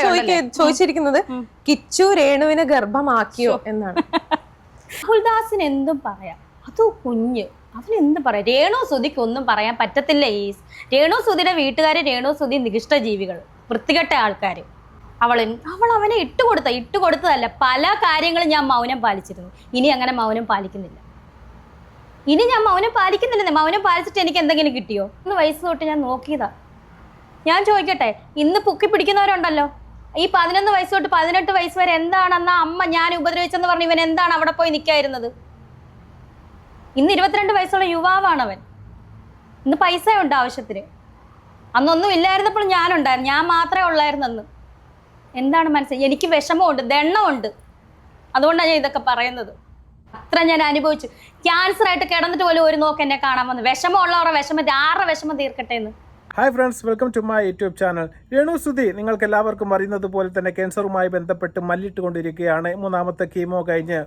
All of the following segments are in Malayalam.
ചോദിച്ചിരിക്കുന്നത് കിച്ചു രേണുവിനെ ഗർഭമാക്കിയോ എന്നാണ്. രാഹുൽദാസിന് എന്തും പറയാം, അത് കുഞ്ഞ്, അവനെന്തും പറയാം. രേണു സുധിക്ക് ഒന്നും പറയാൻ പറ്റത്തില്ല. രേണു സുധിയുടെ വീട്ടുകാര് രേണു സുധി നികൃഷ്ട ജീവികൾ, വൃത്തികെട്ട ആൾക്കാർ. അവൾ അവനെ ഇട്ടുകൊടുത്തതല്ല, പല കാര്യങ്ങളും ഞാൻ മൗനം പാലിച്ചിരുന്നു. ഇനി അങ്ങനെ മൗനം പാലിക്കുന്നില്ല. മൗനം പാലിച്ചിട്ട് എനിക്ക് എന്തെങ്കിലും കിട്ടിയോ? 1 വയസ്സ് തൊട്ട് ഞാൻ നോക്കിയതാ. ഞാൻ ചോദിക്കട്ടെ, ഇന്ന് പൊക്കി പിടിക്കുന്നവരുണ്ടല്ലോ, ഈ 11 വയസ്സ് തൊട്ട് 18 വയസ്സ് വരെ എന്താണെന്നാ അമ്മ ഞാൻ ഉപദ്രവിച്ചെന്ന് പറഞ്ഞ് ഇവൻ എന്താണ് അവിടെ പോയി നിൽക്കായിരുന്നത്? ഇന്ന് 22 വയസ്സുള്ള യുവാവാണ് അവൻ. ഇന്ന് പൈസ ഉണ്ട് ആവശ്യത്തിന്. അന്നൊന്നും ഇല്ലായിരുന്നപ്പോൾ ഞാനുണ്ടായിരുന്നു, ഞാൻ മാത്രമേ ഉള്ളായിരുന്നു അന്ന്. എന്താണ് മനസ്സിലായി? എനിക്ക് വിഷമമുണ്ട്, ദണ്ണമുണ്ട്. അതുകൊണ്ടാണ് ഞാൻ ഇതൊക്കെ പറയുന്നത്. അത്ര ഞാൻ അനുഭവിച്ചു. ക്യാൻസർ ആയിട്ട് കിടന്നിട്ട് പോലും ഒരു നോക്ക് എന്നെ കാണാൻ വന്നു. വിഷമമുള്ളവരുടെ വിഷമം, ആരുടെ വിഷമം തീർക്കട്ടെ എന്ന്. Hi friends, welcome to my YouTube channel. Renu Sudhi നിങ്ങൾക്ക് എല്ലാവർക്കും അറിയുന്നത് പോലെ തന്നെ ക്യാൻസറുമായി ബന്ധപ്പെട്ട് മല്ലിട്ടുകൊണ്ടിരിക്കുകയാണ്. 3ാമത്തെ കീമോ കഴിഞ്ഞ്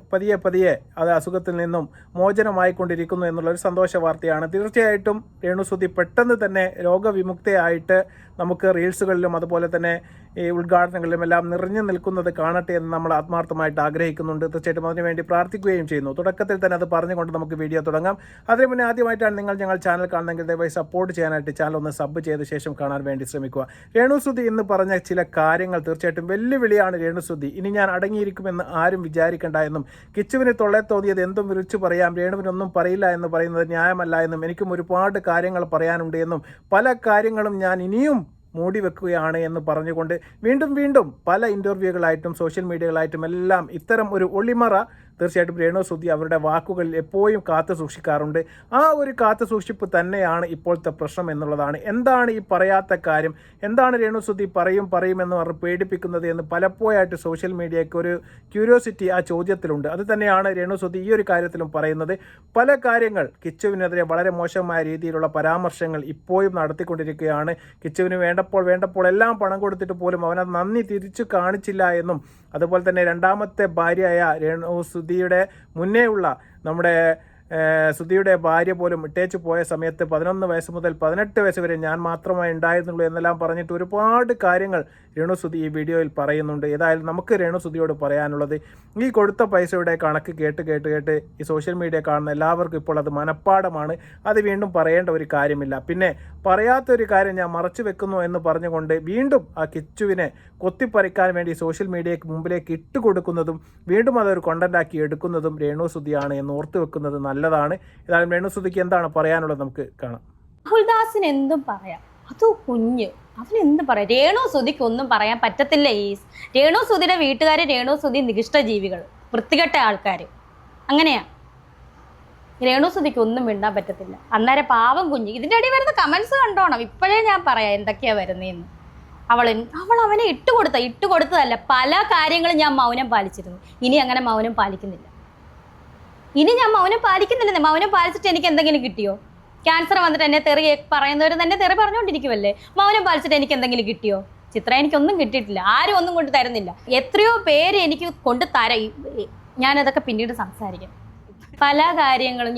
പതിയെ അത് അസുഖത്തിൽ നിന്നും മോചനമായിക്കൊണ്ടിരിക്കുന്നു എന്നുള്ളൊരു സന്തോഷ വാർത്തയാണ്. തീർച്ചയായിട്ടും രേണു സുധി പെട്ടെന്ന് തന്നെ രോഗവിമുക്തയായിട്ട് നമുക്ക് റീൽസുകളിലും അതുപോലെ തന്നെ ഈ ഉദ്ഘാടനങ്ങളിലും എല്ലാം നിറഞ്ഞു നിൽക്കുന്നത് കാണട്ടെ എന്ന് നമ്മൾ ആത്മാർത്ഥമായിട്ട് ആഗ്രഹിക്കുന്നുണ്ട്. തീർച്ചയായിട്ടും അതിനുവേണ്ടി പ്രാർത്ഥിക്കുകയും ചെയ്യുന്നു. തുടക്കത്തിൽ തന്നെ അത് പറഞ്ഞുകൊണ്ട് നമുക്ക് വീഡിയോ തുടങ്ങാം. അതിന് മുന്നേ ആദ്യമായിട്ടാണ് നിങ്ങൾ ഞങ്ങൾ ചാനൽ കാണുന്നതെങ്കിൽ ദയവായി സപ്പോർട്ട് ചെയ്യാനായിട്ട് ചാനൽ ഒന്ന് സബ് ചെയ്ത ശേഷം കാണാൻ വേണ്ടി ശ്രമിക്കുക. രേണു സുധി ഇന്ന് പറഞ്ഞ ചില കാര്യങ്ങൾ തീർച്ചയായിട്ടും വെല്ലുവിളിയാണ്. രേണു സുധി ഇനി ഞാൻ അടങ്ങിയിരിക്കുമെന്ന് ആരും വിചാരിക്കേണ്ട എന്നും, കിച്ചുവിന് തൊള്ളെ തോന്നിയത് എന്തും വിളിച്ചു പറയാം, രേണുവിനൊന്നും പറയില്ല എന്ന് പറയുന്നത് ന്യായമല്ല എന്നും, എനിക്കും ഒരുപാട് കാര്യങ്ങൾ പറയാനുണ്ട് എന്നും, പല കാര്യങ്ങളും ഞാൻ ഇനിയും മൂടി വെക്കുകയാണ് എന്ന് പറഞ്ഞുകൊണ്ട് വീണ്ടും പല ഇൻ്റർവ്യൂകളായിട്ടും സോഷ്യൽ മീഡിയകളായിട്ടും എല്ലാം ഇത്തരം ഒരു ഒളിമറ തീർച്ചയായിട്ടും രേണു സുധി അവരുടെ വാക്കുകളിൽ എപ്പോഴും കാത്തു സൂക്ഷിക്കാറുണ്ട്. ആ ഒരു കാത്തു സൂക്ഷിപ്പ് തന്നെയാണ് ഇപ്പോഴത്തെ പ്രശ്നം എന്നുള്ളതാണ്. എന്താണ് ഈ പറയാത്ത കാര്യം, എന്താണ് രേണു സുധി പറയുമെന്ന് പറഞ്ഞ് പേടിപ്പിക്കുന്നത് എന്ന് പലപ്പോഴായിട്ട് സോഷ്യൽ മീഡിയയ്ക്ക് ഒരു ക്യൂരിയോസിറ്റി ആ ചോദ്യത്തിലുണ്ട്. അത് തന്നെയാണ് രേണു സുധി ഈ ഒരു കാര്യത്തിലും പറയുന്നത്. പല കാര്യങ്ങൾ കിച്ചുവിനെതിരെ വളരെ മോശമായ രീതിയിലുള്ള പരാമർശങ്ങൾ ഇപ്പോഴും നടത്തിക്കൊണ്ടിരിക്കുകയാണ്. കിച്ചുവിന് വേണ്ടപ്പോൾ എല്ലാം പണം കൊടുത്തിട്ട് പോലും അവനത് നന്ദി തിരിച്ചു കാണിച്ചില്ല എന്നും, അതുപോലെ തന്നെ 2ാമത്തെ ഭാര്യയായ രേണു സുധിയുടെ മുന്നേ ഉള്ള നമ്മുടെ സുധിയുടെ ഭാര്യ പോലും ഇട്ടേച്ചു പോയ സമയത്ത് 11 വയസ്സ് മുതൽ 18 വയസ്സ് വരെ ഞാൻ മാത്രമേ ഉണ്ടായിരുന്നുള്ളൂ എന്നെല്ലാം പറഞ്ഞിട്ട് ഒരുപാട് കാര്യങ്ങൾ രേണു സുധി ഈ വീഡിയോയിൽ പറയുന്നുണ്ട്. ഏതായാലും നമുക്ക് രേണു സുധിയോട് പറയാനുള്ളത്, ഈ കൊടുത്ത പൈസയുടെ കണക്ക് കേട്ട് ഈ സോഷ്യൽ മീഡിയ കാണുന്ന എല്ലാവർക്കും ഇപ്പോൾ അത് മനഃപ്പാടമാണ്. അത് വീണ്ടും പറയേണ്ട ഒരു കാര്യമില്ല. പിന്നെ പറയാത്തൊരു കാര്യം ഞാൻ മറച്ചു വെക്കുന്നു എന്ന് പറഞ്ഞുകൊണ്ട് വീണ്ടും ആ കിച്ചുവിനെ കൊത്തിപ്പറിക്കാൻ വേണ്ടി സോഷ്യൽ മീഡിയയ്ക്ക് മുമ്പിലേക്ക് ഇട്ടുകൊടുക്കുന്നതും വീണ്ടും അതൊരു കണ്ടന്റാക്കി എടുക്കുന്നതും രേണു സുധിയാണ് എന്ന് ഓർത്തു വെക്കുന്നത് നല്ലതാണ്. ഏതായാലും രേണു സുധിക്ക് എന്താണ് പറയാനുള്ളത് നമുക്ക് കാണാം. രാഹുൽദാസിന് എന്തും പറയാം, അത് കുഞ്ഞ്, അവനെന്തും പറയാം. രേണു സുധിക്ക് ഒന്നും പറയാൻ പറ്റത്തില്ല. രേണു സുധിയുടെ വീട്ടുകാര് രേണു സുധി നികൃഷ്ട ജീവികൾ, വൃത്തികെട്ട ആൾക്കാർ. അങ്ങനെയാ. രേണു സുധിക്ക് ഒന്നും മിണ്ടാൻ പറ്റത്തില്ല. അന്നേരം പാവം കുഞ്ഞ്. ഇതിൻ്റെ ഇടയിൽ വരുന്ന കമൻസ് കണ്ടോണം. ഇപ്പോഴേ ഞാൻ പറയാം എന്തൊക്കെയാ വരുന്നതെന്ന്. അവൾ അവനെ ഇട്ടുകൊടുത്തതല്ല, പല കാര്യങ്ങളും ഞാൻ മൗനം പാലിച്ചിരുന്നു. ഇനി അങ്ങനെ മൗനം പാലിക്കുന്നില്ല. മൗനം പാലിച്ചിട്ട് എനിക്ക് എന്തെങ്കിലും കിട്ടിയോ? ക്യാൻസർ വന്നിട്ട് എന്നെ തെറി പറയുന്നവർ തന്നെ തെറി പറഞ്ഞുകൊണ്ടിരിക്കുമല്ലേ. മൗനം പാലിച്ചിട്ട് എനിക്ക് എന്തെങ്കിലും കിട്ടിയോ? ചിത്രം എനിക്കൊന്നും കിട്ടിയിട്ടില്ല. ആരും ഒന്നും കൊണ്ട് തരുന്നില്ല. എത്രയോ പേര് എനിക്ക് കൊണ്ട് ഞാനതൊക്കെ പിന്നീട് സംസാരിക്കാം. പല കാര്യങ്ങളും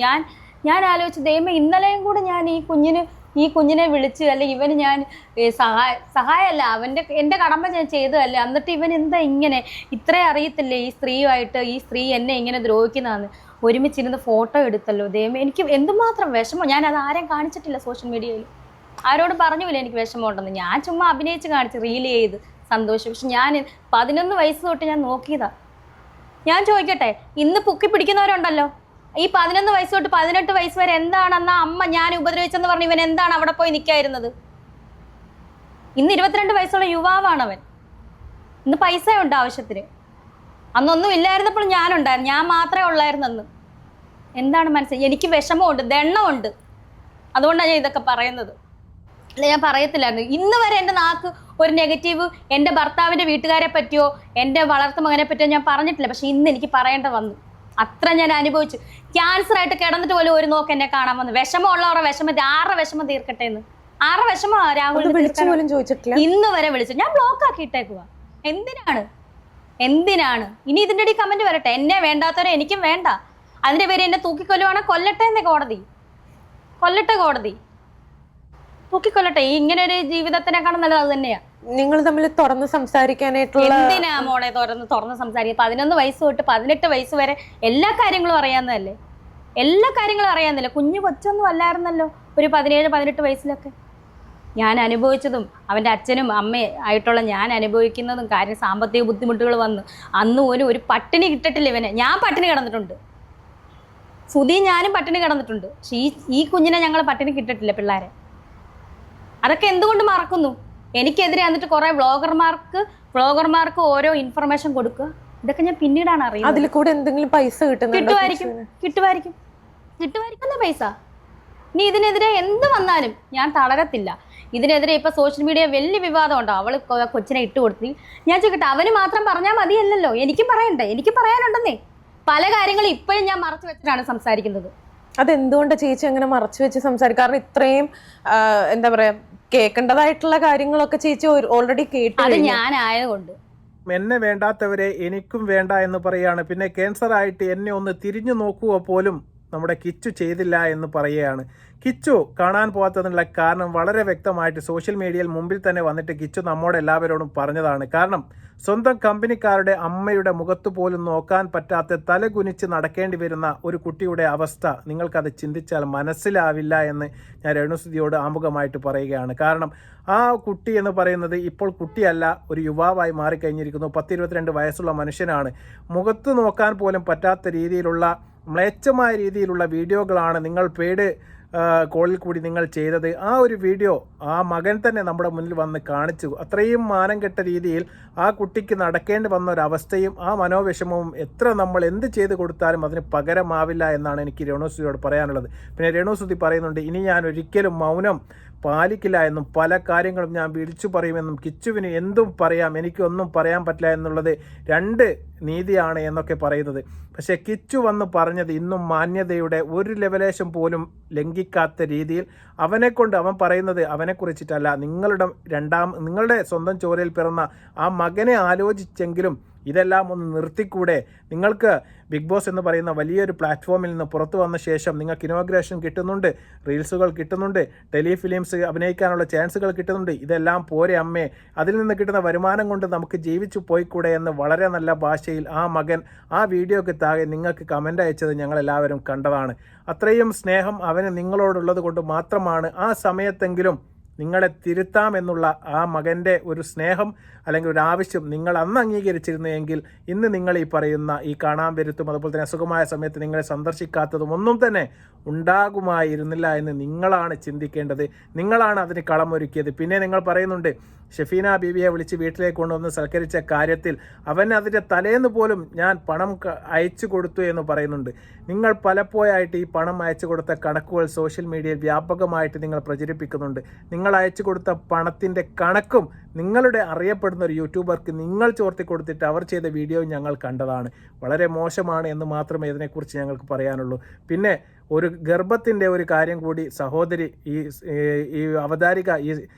ഞാൻ ആലോചിച്ച്, ദൈവമേ, ഇന്നലെയും കൂടെ ഞാൻ ഈ കുഞ്ഞിനെ വിളിച്ച്, അല്ലെങ്കിൽ ഇവന് ഞാൻ സഹായമല്ല, എൻ്റെ കടമ ഞാൻ ചെയ്തതല്ലേ, എന്നിട്ട് ഇവൻ എന്താ ഇങ്ങനെ, ഇത്രയും അറിയത്തില്ലേ ഈ സ്ത്രീയുമായിട്ട്, ഈ സ്ത്രീ എന്നെ ഇങ്ങനെ ദ്രോഹിക്കുന്നതാണ്. ഒരുമിച്ചിരുന്ന് ഫോട്ടോ എടുത്തല്ലോ. ദൈവമേ, എനിക്ക് എന്തുമാത്രം വിഷമം. ഞാനത് ആരും കാണിച്ചിട്ടില്ല സോഷ്യൽ മീഡിയയിൽ, ആരോടും പറഞ്ഞില്ല എനിക്ക് വിഷമമുണ്ടെന്ന്. ഞാൻ ചുമ്മാ അഭിനയിച്ച് കാണിച്ച് റീൽ ചെയ്ത് സന്തോഷം. പക്ഷെ ഞാൻ 11 വയസ്സ് തൊട്ട് ഞാൻ നോക്കിയതാ. ഞാൻ ചോദിക്കട്ടെ, ഇന്ന് പൊക്കി പിടിക്കുന്നവരുണ്ടല്ലോ, ഈ 11 വയസ്സ് തൊട്ട് 18 വയസ്സ് വരെ എന്താണെന്നാ അമ്മ ഞാൻ ഉപദ്രവിച്ചെന്ന് പറഞ്ഞ് ഇവൻ എന്താണ് അവിടെ പോയി നിൽക്കായിരുന്നത്? ഇന്ന് 22 വയസ്സുള്ള യുവാവാണ് അവൻ. ഇന്ന് പൈസ ഉണ്ട് ആവശ്യത്തിന്. അന്നൊന്നും ഇല്ലായിരുന്നപ്പോൾ ഞാനുണ്ടായിരുന്നു, ഞാൻ മാത്രമേ ഉള്ളായിരുന്നു അന്ന്. എന്താണ് മനസ്സിലായി? എനിക്ക് വിഷമമുണ്ട്, ദണ്ണമുണ്ട്. അതുകൊണ്ടാണ് ഞാൻ ഇതൊക്കെ പറയുന്നത്. അല്ല, ഞാൻ പറയത്തില്ലായിരുന്നു. ഇന്ന് വരെ എൻ്റെ നാക്ക് ഒരു നെഗറ്റീവ് എൻ്റെ ഭർത്താവിൻ്റെ വീട്ടുകാരെ പറ്റിയോ എൻ്റെ വളർത്തു മകനെ പറ്റിയോ ഞാൻ പറഞ്ഞിട്ടില്ല. പക്ഷെ ഇന്ന് എനിക്ക് പറയേണ്ട വന്നു. അത്ര ഞാൻ അനുഭവിച്ചു. ക്യാൻസർ ആയിട്ട് കിടന്നിട്ട് പോലും ഒരു നോക്ക് എന്നെ കാണാൻ വന്നു. വിഷമമുള്ളവരുടെ വിഷമം, ആരുടെ വിഷമം തീർക്കട്ടെ എന്ന്. ആരുടെ വിഷമമാ രാഹുൽ ഇന്ന് വരെ വിളിച്ചു? ഞാൻ ബ്ലോക്ക് ആക്കിയിട്ടേക്കുക. എന്തിനാണ് ഇനി ഇതിൻ്റെ ഇടയിൽ കമന്റ് വരട്ടെ? എന്നെ വേണ്ടാത്തവരെ എനിക്കും വേണ്ട. അതിൻ്റെ പേര് എന്നെ തൂക്കിക്കൊല്ലുവാണെങ്കിൽ കൊല്ലട്ടെ എന്നേ കോടതി. തൂക്കിക്കൊല്ലട്ടെ. ഇങ്ങനെ ഒരു ജീവിതത്തിനെക്കാളും നല്ലത് അത് തന്നെയാണ്. നിങ്ങൾ തമ്മിൽ തുറന്ന് സംസാരിക്കാനായിട്ടുള്ള എന്തിനാ മോളെ തുറന്ന് സംസാരിക്കുക? 11 വയസ്സ് തൊട്ട് 18 വയസ്സ് വരെ എല്ലാ കാര്യങ്ങളും അറിയാവുന്നതല്ലേ? എല്ലാ കാര്യങ്ങളും അറിയാവുന്നില്ല. കുഞ്ഞു കൊച്ചൊന്നും അല്ലായിരുന്നല്ലോ ഒരു 17-18 വയസ്സിലൊക്കെ. ഞാൻ അനുഭവിച്ചതും അവൻ്റെ അച്ഛനും അമ്മയും ആയിട്ടുള്ള ഞാൻ അനുഭവിക്കുന്നതും കാര്യം സാമ്പത്തിക ബുദ്ധിമുട്ടുകൾ വന്ന് അന്ന് പോലും ഒരു പട്ടിണി കിട്ടട്ടില്ല ഇവനെ. ഞാൻ പട്ടിണി കിടന്നിട്ടുണ്ട്, സുധി ഞാനും പട്ടിണി കിടന്നിട്ടുണ്ട്. പക്ഷെ ഈ കുഞ്ഞിനെ ഞങ്ങൾ പട്ടിണി കിട്ടട്ടില്ല പിള്ളേരെ. അതൊക്കെ എന്തുകൊണ്ട് മറക്കുന്നു? എനിക്കെതിരെ വന്നിട്ട് കുറെ വ്ളോഗർമാർക്ക് ഓരോ ഇൻഫർമേഷൻ കൊടുക്കുക. ഇതൊക്കെ ഞാൻ പിന്നീടാണ് അറിയുന്നത്. അതിൽ കൂടെ എന്തെങ്കിലും പൈസ കിട്ടുമായിരിക്കും പൈസ. നീ ഇതിനെതിരെ എന്ത് വന്നാലും ഞാൻ തളരത്തില്ല. ഇതിനെതിരെ ഇപ്പൊ സോഷ്യൽ മീഡിയ വലിയ വിവാദം ഉണ്ടോ? അവള് കൊച്ചിനെ ഇട്ട് കൊടുത്തി. ഞാൻ ചോദിക്കട്ടെ, അവന് മാത്രം പറഞ്ഞാൽ മതിയല്ലോ, എനിക്ക് പറയണ്ടേ? എനിക്ക് പറയാനുണ്ടെന്നേ. പല കാര്യങ്ങളും ഇപ്പോഴും ഞാൻ മറച്ചു വെച്ചിട്ടാണ് സംസാരിക്കുന്നത്. അതെന്തുകൊണ്ടാണ് ചേച്ചി അങ്ങനെ മറച്ചു വെച്ച് സംസാരിക്കും? കാരണം ഇത്രയും എന്താ പറയാ, കേൾക്കേണ്ടതായിട്ടുള്ള കാര്യങ്ങളൊക്കെ ചേച്ചി ഓൾറെഡി കേട്ടു. അത് ഞാനായതുകൊണ്ട്. എന്നെ വേണ്ടാത്തവരെ എനിക്കും വേണ്ട എന്ന് പറയാണ്. പിന്നെ ക്യാൻസർ ആയിട്ട് എന്നെ ഒന്ന് തിരിഞ്ഞു നോക്കുക പോലും നമ്മുടെ കിച്ചു ചെയ്തില്ല എന്ന് പറയുകയാണ്. കിച്ചു കാണാൻ പോകാത്തതിനുള്ള കാരണം വളരെ വ്യക്തമായിട്ട് സോഷ്യൽ മീഡിയയിൽ മുമ്പിൽ തന്നെ വന്നിട്ട് കിച്ചു നമ്മോട് എല്ലാവരോടും പറഞ്ഞതാണ്. കാരണം സ്വന്തം കമ്പനിക്കാരുടെ അമ്മയുടെ മുഖത്ത് പോലും നോക്കാൻ പറ്റാത്ത തലകുനിച്ച് നടക്കേണ്ടി വരുന്ന ഒരു കുട്ടിയുടെ അവസ്ഥ നിങ്ങൾക്കത് ചിന്തിച്ചാൽ മനസ്സിലാവില്ല എന്ന് ഞാൻ രേണുസുധിയോട് ആമുഖമായിട്ട് പറയുകയാണ്. കാരണം ആ കുട്ടി എന്ന് പറയുന്നത് ഇപ്പോൾ കുട്ടിയല്ല, ഒരു യുവാവായി മാറിക്കഴിഞ്ഞിരിക്കുന്നു. 10-22 വയസ്സുള്ള മനുഷ്യനാണ്. മുഖത്ത് നോക്കാൻ പോലും പറ്റാത്ത രീതിയിലുള്ള മ്ലേച്ഛമായ രീതിയിലുള്ള വീഡിയോകളാണ് നിങ്ങൾ പെയ്ഡ് കോളിൽ കൂടി നിങ്ങൾ ചെയ്തത്. ആ ഒരു വീഡിയോ ആ മകൻ തന്നെ നമ്മുടെ മുന്നിൽ വന്ന് കാണിച്ചു. അത്രയും മാനം കെട്ട രീതിയിൽ ആ കുട്ടിക്ക് നടക്കേണ്ടി വന്ന ഒരവസ്ഥയും ആ മനോവിഷമവും എത്ര നമ്മൾ എന്ത് ചെയ്ത് കൊടുത്താലും അതിന് പകരമാവില്ല എന്നാണ് എനിക്ക് രേണുസുധിയോട് പറയാനുള്ളത്. പിന്നെ രേണുസുധി പറയുന്നുണ്ട്, ഇനി ഞാൻ ഒരിക്കലും മൗനം പാലിക്കില്ല എന്നും പല കാര്യങ്ങളും ഞാൻ വിളിച്ചു പറയുമെന്നും കിച്ചുവിന് എന്തും പറയാം, എനിക്കൊന്നും പറയാൻ പറ്റില്ല എന്നുള്ളത് 2 നീതിയാണ് എന്നൊക്കെ പറയുന്നത്. പക്ഷേ കിച്ചു വന്ന് പറഞ്ഞത് ഇന്നും മാന്യതയുടെ ഒരു ലെവലേശം പോലും ലംഘിക്കാത്ത രീതിയിൽ അവനെക്കൊണ്ട് അവൻ പറയുന്നത് അവനെക്കുറിച്ചിട്ടല്ല, നിങ്ങളുടെ സ്വന്തം ചോരയിൽ പിറന്ന ആ മകനെ ആലോചിച്ചെങ്കിലും ഇതെല്ലാം ഒന്ന് നിർത്തിക്കൂടെ? നിങ്ങൾക്ക് ബിഗ് ബോസ് എന്ന് പറയുന്ന വലിയൊരു പ്ലാറ്റ്ഫോമിൽ നിന്ന് പുറത്തു വന്ന ശേഷം നിങ്ങൾക്ക് ഇനോഗ്രേഷൻ കിട്ടുന്നുണ്ട്, റീൽസുകൾ കിട്ടുന്നുണ്ട്, ടെലിഫിലിംസ് അഭിനയിക്കാനുള്ള ചാൻസുകൾ കിട്ടുന്നുണ്ട്. ഇതെല്ലാം പോരെ അമ്മേ? അതിൽ നിന്ന് കിട്ടുന്ന വരുമാനം കൊണ്ട് നമുക്ക് ജീവിച്ചു പോയിക്കൂടെ എന്ന് വളരെ നല്ല ഭാഷയിൽ ആ മകൻ ആ വീഡിയോയ്ക്ക് താഴെ നിങ്ങൾക്ക് കമൻ്റ് അയച്ചത് ഞങ്ങളെല്ലാവരും കണ്ടതാണ്. അത്രയും സ്നേഹം അവന് നിങ്ങളോടുള്ളത് കൊണ്ട് മാത്രമാണ് ആ സമയത്തെങ്കിലും നിങ്ങളെ തിരുത്താമെന്നുള്ള ആ മകൻ്റെ ഒരു സ്നേഹം അല്ലെങ്കിൽ ഒരു ആവശ്യം നിങ്ങൾ അന്ന് അംഗീകരിച്ചിരുന്നെങ്കിൽ ഇന്ന് നിങ്ങൾ ഈ പറയുന്ന ഈ കാണാൻ വരുത്തും അതുപോലെ തന്നെ അസുഖമായ സമയത്ത് നിങ്ങളെ സന്ദർശിക്കാത്തതും ഒന്നും തന്നെ ഉണ്ടാകുമായിരുന്നില്ല എന്ന് നിങ്ങളാണ് ചിന്തിക്കേണ്ടത്. നിങ്ങളാണ് അതിന് കളമൊരുക്കിയത്. പിന്നെ നിങ്ങൾ പറയുന്നുണ്ട് ഷെഫീന ബീവിയെ വിളിച്ച് വീട്ടിലേക്ക് കൊണ്ടുവന്ന് സൽക്കരിച്ച കാര്യത്തിൽ അവൻ അതിൻ്റെ തലേന്ന് പോലും ഞാൻ പണം അയച്ചു കൊടുത്തു എന്ന് പറയുന്നുണ്ട്. നിങ്ങൾ പലപ്പോഴായിട്ട് ഈ പണം അയച്ചു കൊടുത്ത കണക്കുകൾ സോഷ്യൽ മീഡിയയിൽ വ്യാപകമായിട്ട് നിങ്ങൾ പ്രചരിപ്പിക്കുന്നുണ്ട്. നിങ്ങൾ അയച്ചു കൊടുത്ത പണത്തിൻ്റെ കണക്കും നിങ്ങളുടെ അറിയപ്പെടുന്ന ഒരു യൂട്യൂബർക്ക് നിങ്ങൾ ചോർത്തി കൊടുത്തിട്ട് അവർ ചെയ്ത വീഡിയോ ഞങ്ങൾ കണ്ടതാണ്. വളരെ മോശമാണ് എന്ന് മാത്രമേ ഇതിനെക്കുറിച്ച് ഞങ്ങൾക്ക് പറയാനുള്ളൂ. പിന്നെ ഒരു ഗർഭത്തിൻ്റെ ഒരു കാര്യം കൂടി സഹോദരി ഈ അവതാരിക ഈ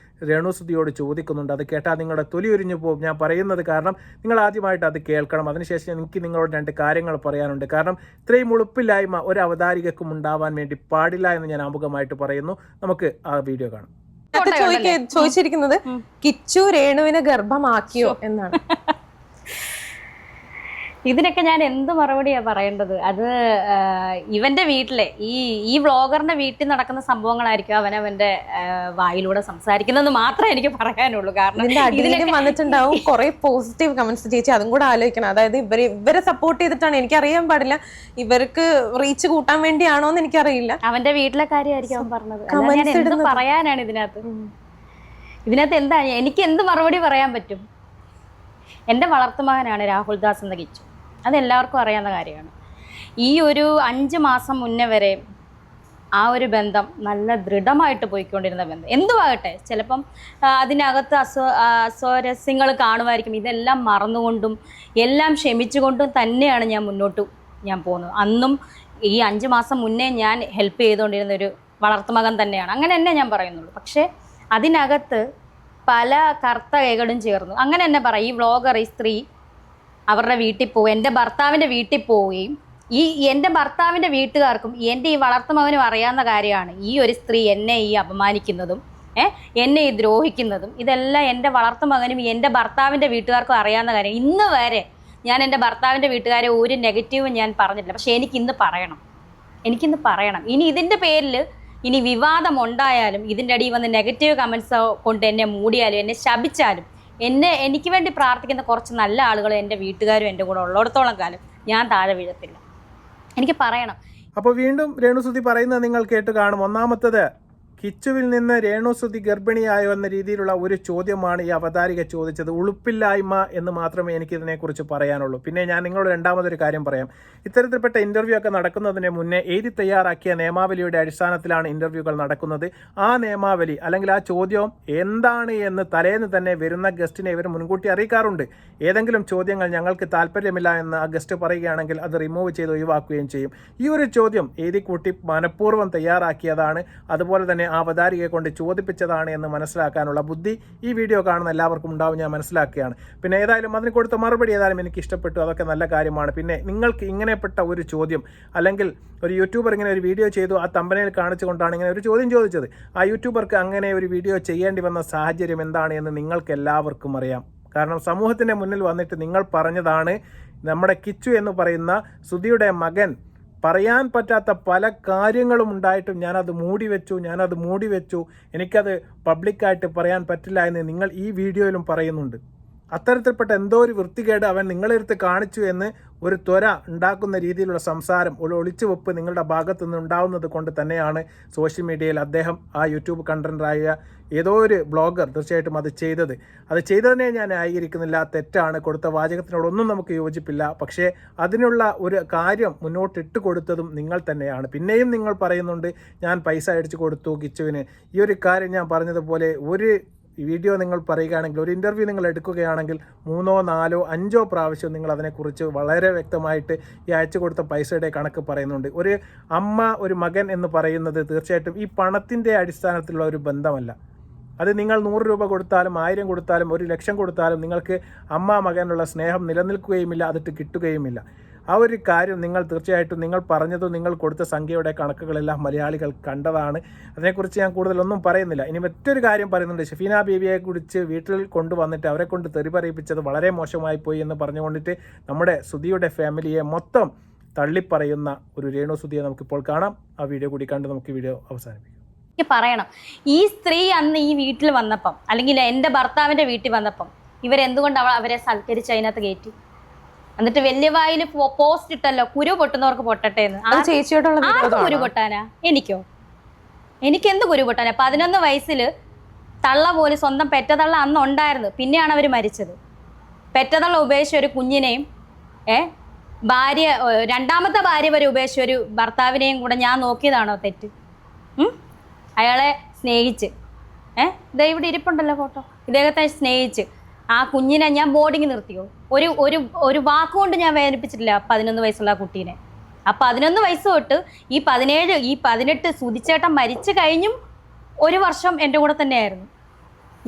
രേണുസുധിയോട് ചോദിക്കുന്നുണ്ട്. അത് കേട്ടാൽ നിങ്ങളുടെ തൊലി ഉരിഞ്ഞു പോകും. ഞാൻ പറയുന്നത് കാരണം നിങ്ങൾ ആദ്യമായിട്ട് അത് കേൾക്കണം. അതിനുശേഷം എനിക്ക് നിങ്ങളോട് 2 കാര്യങ്ങൾ പറയാനുണ്ട്. കാരണം ഇത്രയും ഉളുപ്പില്ലായ്മ ഒരു അവതാരികക്കും ഉണ്ടാവാൻ വേണ്ടി പാടില്ല എന്ന് ഞാൻ ആമുഖമായിട്ട് പറയുന്നു. നമുക്ക് ആ വീഡിയോ കാണാം. ചോദിച്ചിരിക്കുന്നത് കിച്ചു രേണുവിനെ ഗർഭമാക്കിയോ എന്നാണ്. ഇതിനൊക്കെ ഞാൻ എന്ത് മറുപടിയാ പറയേണ്ടത്? അത് ഇവന്റെ വീട്ടിലെ ഈ വ്ളോഗറിന്റെ വീട്ടിൽ നടക്കുന്ന സംഭവങ്ങളായിരിക്കും അവനവന്റെ വായിലൂടെ സംസാരിക്കുന്നതെന്ന് മാത്രമേ എനിക്ക് പറയാനുള്ളൂ. കാരണം ഇതിലും വന്നിട്ടുണ്ടാവും കുറെ പോസിറ്റീവ് കമന്റ്സ്. ചേച്ചി അതും കൂടെ ആലോചിക്കണം. അതായത് ഇവരെ സപ്പോർട്ട് ചെയ്തിട്ടാണ്, എനിക്കറിയാൻ പാടില്ല ഇവർക്ക് റീച്ച് കൂട്ടാൻ വേണ്ടിയാണോ എന്ന് എനിക്കറിയില്ല. അവന്റെ വീട്ടിലെ കാര്യമായിരിക്കും അവൻ പറഞ്ഞത്. ഞാൻ എന്ത് പറയാനാണ് ഇതിനകത്ത് എന്താ എനിക്ക് എന്ത് മറുപടി പറയാൻ പറ്റും? എൻ്റെ വളർത്തുമകനാണ് രാഹുൽ ദാസ് എന്ന കിച്ചു. അതെല്ലാവർക്കും അറിയാവുന്ന കാര്യമാണ്. ഈ ഒരു 5 മാസം മുന്നേ വരെ ആ ഒരു ബന്ധം നല്ല ദൃഢമായിട്ട് പോയിക്കൊണ്ടിരുന്ന ബന്ധം. എന്തുവാകട്ടെ, ചിലപ്പം അതിനകത്ത് അസ്വാരസ്യങ്ങൾ കാണുമായിരിക്കും. ഇതെല്ലാം മറന്നുകൊണ്ടും എല്ലാം ക്ഷമിച്ചുകൊണ്ടും തന്നെയാണ് ഞാൻ പോകുന്നത്. അന്നും ഈ 5 മാസം മുന്നേ ഞാൻ ഹെൽപ്പ് ചെയ്തുകൊണ്ടിരുന്ന ഒരു വളർത്തുമകൻ തന്നെയാണ്. അങ്ങനെ തന്നെ ഞാൻ പറയുന്നുള്ളൂ. പക്ഷേ അതിനകത്ത് പല കറുത്ത കൈകളും ചേർന്നു. അങ്ങനെ തന്നെ പറയും, ഈ വ്ളോഗർ ഈ സ്ത്രീ അവരുടെ വീട്ടിൽ പോവുക, എൻ്റെ ഭർത്താവിൻ്റെ വീട്ടിൽ പോവുകയും എൻ്റെ ഭർത്താവിൻ്റെ വീട്ടുകാർക്കും എൻ്റെ ഈ വളർത്തുമകനും അറിയാവുന്ന കാര്യമാണ് ഈ ഒരു സ്ത്രീ എന്നെ അപമാനിക്കുന്നതും എന്നെ ഈ ദ്രോഹിക്കുന്നതും ഇതെല്ലാം എൻ്റെ വളർത്തു മകനും എൻ്റെ ഭർത്താവിൻ്റെ വീട്ടുകാർക്കും അറിയാവുന്ന കാര്യം. ഇന്ന് വരെ ഞാൻ എൻ്റെ ഭർത്താവിൻ്റെ വീട്ടുകാരെ ഒരു നെഗറ്റീവും ഞാൻ പറഞ്ഞിട്ടില്ല. പക്ഷെ എനിക്കിന്ന് പറയണം. ഇനി ഇതിൻ്റെ പേരിൽ ഇനി വിവാദം ഉണ്ടായാലും ഇതിൻ്റെ അടിയിൽ വന്ന് നെഗറ്റീവ് കമൻസ് കൊണ്ട് എന്നെ മൂടിയാലും എന്നെ ശപിച്ചാലും എനിക്ക് വേണ്ടി പ്രാർത്ഥിക്കുന്ന കുറച്ച് നല്ല ആളുകൾ എൻ്റെ വീട്ടുകാരും എൻ്റെ കൂടെ ഉള്ളിടത്തോളം കാലം ഞാൻ താഴെ വീഴത്തില്ല. എനിക്ക് പറയണം. അപ്പോൾ വീണ്ടും രേണുസുതി പറയുന്നത് നിങ്ങൾ കേട്ട് കാണും. ഒന്നാമത്തത്, കിച്ചുവിൽ നിന്ന് രേണുസുതി ഗർഭിണിയായോ എന്ന രീതിയിലുള്ള ഒരു ചോദ്യമാണ് ഈ അവതാരിക ചോദിച്ചത്. ഉളുപ്പില്ലായ്മ എന്ന് മാത്രമേ എനിക്കിതിനെക്കുറിച്ച് പറയാനുള്ളൂ. പിന്നെ ഞാൻ നിങ്ങളോട് രണ്ടാമതൊരു കാര്യം പറയാം. ഇത്തരത്തിൽപ്പെട്ട ഇൻ്റർവ്യൂ ഒക്കെ നടക്കുന്നതിന് മുന്നേ എഴുതി തയ്യാറാക്കിയ നിയമാവലിയുടെ അടിസ്ഥാനത്തിലാണ് ഇൻ്റർവ്യൂകൾ നടക്കുന്നത്. ആ നിയമാവലി അല്ലെങ്കിൽ ആ ചോദ്യം എന്താണ് എന്ന് തലേന്ന് തന്നെ വരുന്ന ഗസ്റ്റിനെ ഇവർ മുൻകൂട്ടി അറിയിക്കാറുണ്ട്. ഏതെങ്കിലും ചോദ്യങ്ങൾ ഞങ്ങൾക്ക് താല്പര്യമില്ല എന്ന് ആ ഗസ്റ്റ് പറയുകയാണെങ്കിൽ അത് റിമൂവ് ചെയ്ത് ഒഴിവാക്കുകയും ചെയ്യും. ഈ ഒരു ചോദ്യം എഴുതി കൂട്ടി മനഃപൂർവ്വം തയ്യാറാക്കിയതാണ്. അതുപോലെ തന്നെ ആ അവതാരികയെ കൊണ്ട് ചോദിപ്പിച്ചതാണ് എന്ന് മനസ്സിലാക്കാനുള്ള ബുദ്ധി ഈ വീഡിയോ കാണുന്ന എല്ലാവർക്കും ഉണ്ടാവും, ഞാൻ മനസ്സിലാക്കുകയാണ്. പിന്നെ ഏതായാലും അതിന് കൊടുത്ത മറുപടി ഏതായാലും എനിക്ക് ഇഷ്ടപ്പെട്ടു. അതൊക്കെ നല്ല കാര്യമാണ്. പിന്നെ നിങ്ങൾക്ക് ഇങ്ങനെപ്പെട്ട ഒരു ചോദ്യം, അല്ലെങ്കിൽ ഒരു യൂട്യൂബർ ഇങ്ങനെ ഒരു വീഡിയോ ചെയ്തു, ആ തമ്പനയിൽ കാണിച്ചുകൊണ്ടാണ് ഇങ്ങനെ ഒരു ചോദ്യം ചോദിച്ചത്. ആ യൂട്യൂബർക്ക് അങ്ങനെ ഒരു വീഡിയോ ചെയ്യേണ്ടി വന്ന സാഹചര്യം എന്താണ് എന്ന് നിങ്ങൾക്ക് എല്ലാവർക്കും അറിയാം. കാരണം സമൂഹത്തിൻ്റെ മുന്നിൽ വന്നിട്ട് നിങ്ങൾ പറഞ്ഞതാണ് നമ്മുടെ കിച്ചു എന്ന് പറയുന്ന സുധിയുടെ മകൻ പറയാൻ പറ്റാത്ത പല കാര്യങ്ങളും ഉണ്ടായിട്ടും ഞാനത് മൂടി വെച്ചു, എനിക്കത് പബ്ലിക്കായിട്ട് പറയാൻ പറ്റില്ല എന്ന് നിങ്ങൾ ഈ വീഡിയോയിലും പറയുന്നുണ്ട്. അത്തരത്തിൽപ്പെട്ട എന്തോ ഒരു വൃത്തികേട് അവൻ നിങ്ങളെടുത്ത് കാണിച്ചു എന്ന് ഒരു ത്വര ഉണ്ടാക്കുന്ന രീതിയിലുള്ള സംസാരം, ഒരു ഒളിച്ചുവെപ്പ് നിങ്ങളുടെ ഭാഗത്തു നിന്ന് ഉണ്ടാവുന്നത് കൊണ്ട് തന്നെയാണ് സോഷ്യൽ മീഡിയയിൽ അദ്ദേഹം ആ യൂട്യൂബ് കണ്ടന്റായ ഏതോ ഒരു ബ്ലോഗർ തീർച്ചയായിട്ടും അത് ചെയ്തതിനെ ഞാൻ ന്യായീകരിക്കുന്നില്ല. തെറ്റാണ്. കൊടുത്ത വാചകത്തിനോടൊന്നും നമുക്ക് യോജിപ്പില്ല. പക്ഷേ അതിനുള്ള ഒരു കാര്യം മുന്നോട്ടിട്ട് കൊടുത്തതും നിങ്ങൾ തന്നെയാണ്. പിന്നെയും നിങ്ങൾ പറയുന്നുണ്ട് ഞാൻ പൈസ അടിച്ചു കൊടുത്തു കിച്ചുവിന്. ഈ ഒരു കാര്യം ഞാൻ പറഞ്ഞതുപോലെ ഒരു വീഡിയോ നിങ്ങൾ പറയുകയാണെങ്കിൽ, ഒരു ഇൻ്റർവ്യൂ നിങ്ങൾ എടുക്കുകയാണെങ്കിൽ 3, 4, 5 പ്രാവശ്യം നിങ്ങൾ അതിനെക്കുറിച്ച് വളരെ വ്യക്തമായിട്ട് ഈ അയച്ചു കൊടുത്ത പൈസയുടെ കണക്ക് പറയുന്നുണ്ട്. ഒരു അമ്മ ഒരു മകൻ എന്ന് പറയുന്നത് തീർച്ചയായിട്ടും ഈ പണത്തിൻ്റെ അടിസ്ഥാനത്തിലുള്ള ഒരു ബന്ധമല്ല. അത് നിങ്ങൾ 100 രൂപ കൊടുത്താലും 1000 കൊടുത്താലും 1 ലക്ഷം കൊടുത്താലും നിങ്ങൾക്ക് അമ്മ മകനുള്ള സ്നേഹം നിലനിൽക്കുകയുമില്ല, അതിട്ട് കിട്ടുകയുമില്ല. ആ ഒരു കാര്യം നിങ്ങൾ തീർച്ചയായിട്ടും നിങ്ങൾ പറഞ്ഞതും നിങ്ങൾ കൊടുത്ത സംഖ്യയുടെ കണക്കുകളെല്ലാം മലയാളികൾ കണ്ടതാണ്. അതിനെക്കുറിച്ച് ഞാൻ കൂടുതലൊന്നും പറയുന്നില്ല. ഇനി മറ്റൊരു കാര്യം പറയുന്നുണ്ട്. ഷഫീന ബീവിയെ കുറിച്ച് വീട്ടിൽ കൊണ്ടുവന്നിട്ട് അവരെ കൊണ്ട് തെറി പറയിപ്പിച്ചത് വളരെ മോശമായി പോയി എന്ന് പറഞ്ഞുകൊണ്ടിട്ട് നമ്മുടെ സുധിയുടെ ഫാമിലിയെ മൊത്തം തള്ളിപ്പറയുന്ന ഒരു രേണുസുധിയെ നമുക്കിപ്പോൾ കാണാം. ആ വീഡിയോ കൂടി കണ്ട് നമുക്ക് വീഡിയോ അവസാനിപ്പിക്കാം. പറയണം, ഈ സ്ത്രീ അന്ന് ഈ വീട്ടിൽ വന്നപ്പം, അല്ലെങ്കിൽ എൻ്റെ ഭർത്താവിൻ്റെ വീട്ടിൽ വന്നപ്പം ഇവരെന്തുകൊണ്ട് അവരെ സൽക്കരിച്ച് അതിനകത്ത് കയറ്റി? എന്നിട്ട് വലിയ വായിൽ പോസ്റ്റ് ഇട്ടല്ലോ, കുരു പൊട്ടുന്നവർക്ക് പൊട്ടട്ടെ എന്ന്. ആർക്ക് കുരു പൊട്ടാനാ? എനിക്കെന്ത് കുരു പൊട്ടാനാ? 11 വയസ്സിൽ തള്ള പോലും, സ്വന്തം പെറ്റതള്ള അന്ന് ഉണ്ടായിരുന്നു. പിന്നെയാണ് അവർ മരിച്ചത്. പെറ്റതള്ള ഉപേക്ഷിച്ച ഒരു കുഞ്ഞിനെയും രണ്ടാമത്തെ ഭാര്യ വരെ ഉപേക്ഷിച്ച ഒരു ഭർത്താവിനെയും കൂടെ ഞാൻ നോക്കിയതാണോ തെറ്റ്? അയാളെ സ്നേഹിച്ച് ഇവിടെ ഇരിപ്പുണ്ടല്ലോ ഫോട്ടോ, ഇദ്ദേഹത്തെ സ്നേഹിച്ച് ആ കുഞ്ഞിനെ ഞാൻ ബോർഡിങ് നിർത്തിയോ? ഒരു വാക്കുകൊണ്ട് ഞാൻ വേദനിപ്പിച്ചിട്ടില്ല 11 വയസ്സുള്ള ആ കുട്ടീനെ. ആ 11 വയസ്സ് തൊട്ട് ഈ 17, ഈ 18 സുധിച്ചേട്ടൻ മരിച്ചു കഴിഞ്ഞും 1 വർഷം എൻ്റെ കൂടെ തന്നെയായിരുന്നു.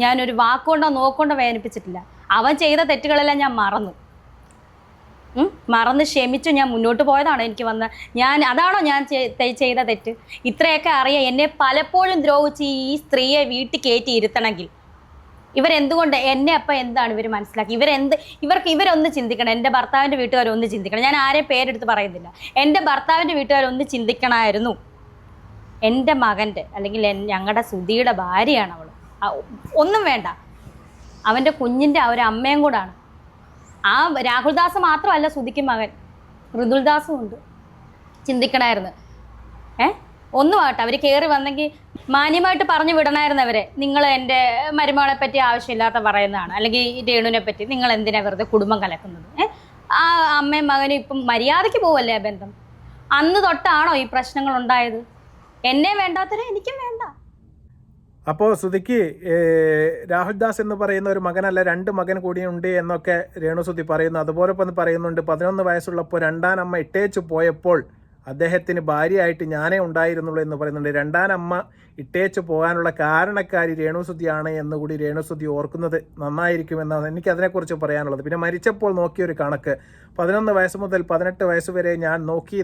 ഞാനൊരു വാക്കുകൊണ്ടോ നോക്കൊണ്ടോ വേദനിപ്പിച്ചിട്ടില്ല. അവൻ ചെയ്ത തെറ്റുകളെല്ലാം ഞാൻ മറന്ന് ക്ഷമിച്ചു ഞാൻ മുന്നോട്ട് പോയതാണ്. അതാണോ ഞാൻ ചെയ്ത തെറ്റ്? ഇത്രയൊക്കെ അറിയാം. എന്നെ പലപ്പോഴും ദ്രോഹിച്ച് ഈ സ്ത്രീയെ വീട്ടിൽ കയറ്റി ഇരുത്തണമെങ്കിൽ ഇവരെന്തുകൊണ്ട് എന്നെ അപ്പം എന്താണ് ഇവർ മനസ്സിലാക്കി? ഇവരൊന്ന് ചിന്തിക്കണം. എൻ്റെ ഭർത്താവിൻ്റെ വീട്ടുകാരൊന്ന് ചിന്തിക്കണം. ഞാൻ ആരെയും പേരെടുത്ത് പറയുന്നില്ല. എൻ്റെ ഭർത്താവിൻ്റെ വീട്ടുകാരൊന്ന് ചിന്തിക്കണമായിരുന്നു. എൻ്റെ മകൻ്റെ അല്ലെങ്കിൽ ഞങ്ങളുടെ സുധിയുടെ ഭാര്യയാണ് അവൾ. ഒന്നും വേണ്ട, അവൻ്റെ കുഞ്ഞിൻ്റെ ഒരു അമ്മയും കൂടാണ്. ആ രാഹുൽദാസ് മാത്രമല്ല സുധിക്ക് മകൻ, മൃദുൽദാസും ഉണ്ട്. ചിന്തിക്കണമായിരുന്നു. ഒന്നും ആവട്ടെ, അവർ കയറി വന്നെങ്കിൽ മാന്യമായിട്ട് പറഞ്ഞു വിടണമായിരുന്നു അവരെ. നിങ്ങൾ എൻ്റെ മരുമകളെ പറ്റി ആവശ്യമില്ലാത്ത പറയുന്നതാണ്, അല്ലെങ്കിൽ രേണുവിനെ പറ്റി നിങ്ങൾ എന്തിനാ വെറുതെ കുടുംബം കലക്കുന്നത്? ആ അമ്മയും മകനും ഇപ്പം മര്യാദയ്ക്ക് പോവല്ലേ ആ ബന്ധം? അന്ന് തൊട്ടാണോ ഈ പ്രശ്നങ്ങൾ ഉണ്ടായത്? എന്നെ വേണ്ടാത്തവരെ എനിക്കും വേണ്ട. അപ്പോൾ സുധിക്ക് രാഹുൽദാസ് എന്ന് പറയുന്ന ഒരു മകനല്ല, 2 മകൻ കൂടിയുണ്ട് എന്നൊക്കെ രേണുസുധി പറയുന്നു. അതുപോലെ പറയുന്നുണ്ട് 11 വയസ്സുള്ളപ്പോൾ 2ാം അമ്മ ഇട്ടേച്ചു പോയപ്പോൾ അദ്ദേഹത്തിന് ഭാര്യയായിട്ട് ഞാനേ ഉണ്ടായിരുന്നുള്ളൂ എന്ന് പറയുന്നുണ്ട്. രണ്ടാം അമ്മ ഇട്ടേച്ച് പോകാനുള്ള കാരണക്കാരി രേണുസുതിയാണ് എന്നുകൂടി രേണുസുതി ഓർക്കുന്നത് നന്നായിരിക്കുമെന്നാണ് എനിക്ക് അതിനെക്കുറിച്ച് പറയാനുള്ളത്. പിന്നെ മരിച്ചപ്പോൾ നോക്കിയൊരു കണക്ക് 11 വയസ്സ് മുതൽ 18 വയസ്സ് വരെ ഞാൻ നോക്കി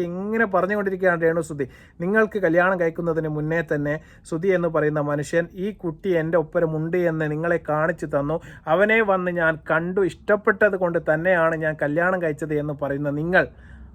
ഇങ്ങനെ പറഞ്ഞുകൊണ്ടിരിക്കുകയാണ് രേണുസുതി. നിങ്ങൾക്ക് കല്യാണം കഴിക്കുന്നതിന് മുന്നേ തന്നെ സുധി എന്ന് പറയുന്ന മനുഷ്യൻ ഈ കുട്ടി എൻ്റെ ഒപ്പരമുണ്ട് എന്ന് നിങ്ങളെ കാണിച്ചു തന്നു. അവനെ വന്ന് ഞാൻ കണ്ടു, ഇഷ്ടപ്പെട്ടത് കൊണ്ട് തന്നെയാണ് ഞാൻ കല്യാണം കഴിച്ചത് എന്ന് പറയുന്ന നിങ്ങൾ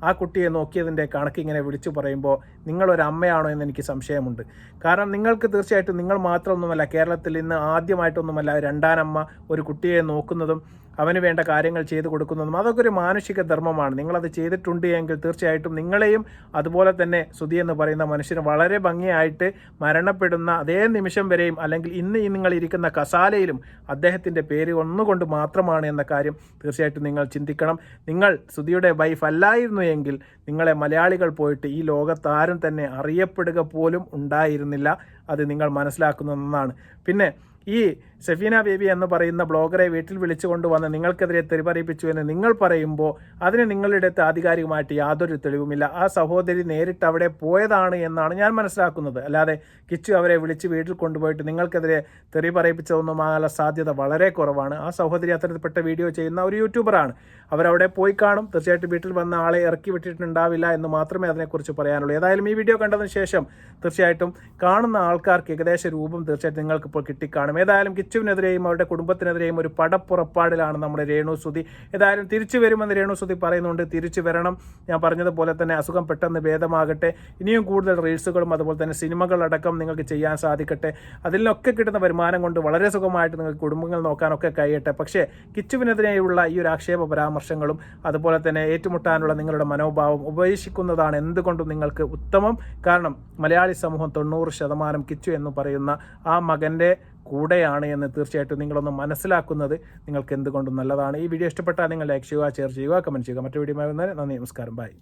ആ കുട്ടിയെ നോക്കിയതിൻ്റെ കണക്കിങ്ങനെ വിളിച്ചു പറയുമ്പോൾ നിങ്ങളൊരമ്മയാണോ എന്ന് എനിക്ക് സംശയമുണ്ട്. കാരണം നിങ്ങൾക്ക് തീർച്ചയായിട്ടും നിങ്ങൾ മാത്രമൊന്നുമല്ല, കേരളത്തിൽ ഇന്ന് ആദ്യമായിട്ടൊന്നുമല്ല രണ്ടാനമ്മ ഒരു കുട്ടിയെ നോക്കുന്നതും അവന് വേണ്ട കാര്യങ്ങൾ ചെയ്തു കൊടുക്കുന്നതും. അതൊക്കെ ഒരു മാനുഷിക ധർമ്മമാണ്. നിങ്ങളത് ചെയ്തിട്ടുണ്ട് എങ്കിൽ തീർച്ചയായിട്ടും നിങ്ങളെയും അതുപോലെ തന്നെ സുധി എന്ന് പറയുന്ന മനുഷ്യന് വളരെ ഭംഗിയായിട്ട് മരണപ്പെടുന്ന അതേ നിമിഷം വരെയും, അല്ലെങ്കിൽ ഇന്ന് നിങ്ങൾ ഇരിക്കുന്ന കസാലയിലും അദ്ദേഹത്തിൻ്റെ പേര് ഒന്നുകൊണ്ട് മാത്രമാണ് എന്ന കാര്യം തീർച്ചയായിട്ടും നിങ്ങൾ ചിന്തിക്കണം. നിങ്ങൾ സുധിയുടെ വൈഫ് അല്ലായിരുന്നു എങ്കിൽ നിങ്ങളെ മലയാളികൾ പോയിട്ട് ഈ ലോകത്താരും തന്നെ അറിയപ്പെടുക പോലും ഉണ്ടായിരുന്നില്ല. അത് നിങ്ങൾ മനസ്സിലാക്കുന്നതാണ്. പിന്നെ ഈ സഫീന ബേബി എന്ന് പറയുന്ന ബ്ലോഗറെ വീട്ടിൽ വിളിച്ചു കൊണ്ടുവന്ന് നിങ്ങൾക്കെതിരെ തെറിപറിയിപ്പിച്ചു എന്ന് നിങ്ങൾ പറയുമ്പോൾ അതിന് നിങ്ങളുടെ അടുത്ത് ആധികാരികമായിട്ട് യാതൊരു തെളിവുമില്ല. ആ സഹോദരി നേരിട്ട് അവിടെ പോയതാണ് എന്നാണ് ഞാൻ മനസ്സിലാക്കുന്നത്. അല്ലാതെ കിച്ചു അവരെ വിളിച്ച് വീട്ടിൽ കൊണ്ടുപോയിട്ട് നിങ്ങൾക്കെതിരെ തെറി പറയിപ്പിച്ചതൊന്നുമാകാനുള്ള സാധ്യത വളരെ കുറവാണ്. ആ സഹോദരി അത്തരത്തിൽപ്പെട്ട വീഡിയോ ചെയ്യുന്ന ഒരു യൂട്യൂബറാണ്. അവരവിടെ പോയി കാണും. തീർച്ചയായിട്ടും വീട്ടിൽ വന്ന ആളെ ഇറക്കി വിട്ടിട്ടുണ്ടാവില്ല എന്ന് മാത്രമേ അതിനെക്കുറിച്ച് പറയാനുള്ളൂ. ഏതായാലും ഈ വീഡിയോ കണ്ടതിന് ശേഷം തീർച്ചയായിട്ടും കാണുന്ന ആൾക്കാർക്ക് ഏകദേശ രൂപം തീർച്ചയായിട്ടും നിങ്ങൾക്കിപ്പോൾ കിട്ടിക്കാണും. ഏതായാലും കിച്ചുവിനെതിരെയും അവരുടെ കുടുംബത്തിനെതിരെയും ഒരു പടപ്പുറപ്പാടിലാണ് നമ്മുടെ രേണുസുതി. ഏതായാലും തിരിച്ചു വരുമെന്ന് രേണുസുതി പറയുന്നുണ്ട്. തിരിച്ചു വരണം. ഞാൻ പറഞ്ഞതുപോലെ തന്നെ അസുഖം പെട്ടെന്ന് ഭേദമാകട്ടെ. ഇനിയും കൂടുതൽ റീൽസുകളും അതുപോലെ തന്നെ സിനിമകളടക്കം നിങ്ങൾക്ക് ചെയ്യാൻ സാധിക്കട്ടെ. അതിലൊക്കെ കിട്ടുന്ന വരുമാനം കൊണ്ട് വളരെ സുഖമായിട്ട് നിങ്ങൾക്ക് കുടുംബങ്ങൾ നോക്കാനൊക്കെ കഴിയട്ടെ. പക്ഷേ കിച്ചുവിനെതിരെയുള്ള ഈ ഒരു ആക്ഷേപ പരാമർശങ്ങളും അതുപോലെ തന്നെ ഏറ്റുമുട്ടാനുള്ള നിങ്ങളുടെ മനോഭാവം ഉപേക്ഷിക്കുന്നതാണ് എന്തുകൊണ്ടും നിങ്ങൾക്ക് ഉത്തമം. കാരണം മലയാളി സമൂഹം 90% കിച്ചു എന്ന് പറയുന്ന ആ മകൻ്റെ കൂടെയാണ് എന്ന് തീർച്ചയായിട്ടും നിങ്ങളൊന്ന് മനസ്സിലാക്കുന്നത് നിങ്ങൾക്ക് എന്തുകൊണ്ടും നല്ലതാണ്. ഈ വീഡിയോ ഇഷ്ടപ്പെട്ടാൽ നിങ്ങൾ ലൈക്ക് ചെയ്യുക, ഷെയർ ചെയ്യുക, കമൻറ്റ് ചെയ്യുക. മറ്റു വീഡിയോ നന്ദി, നമസ്കാരം, ബൈ.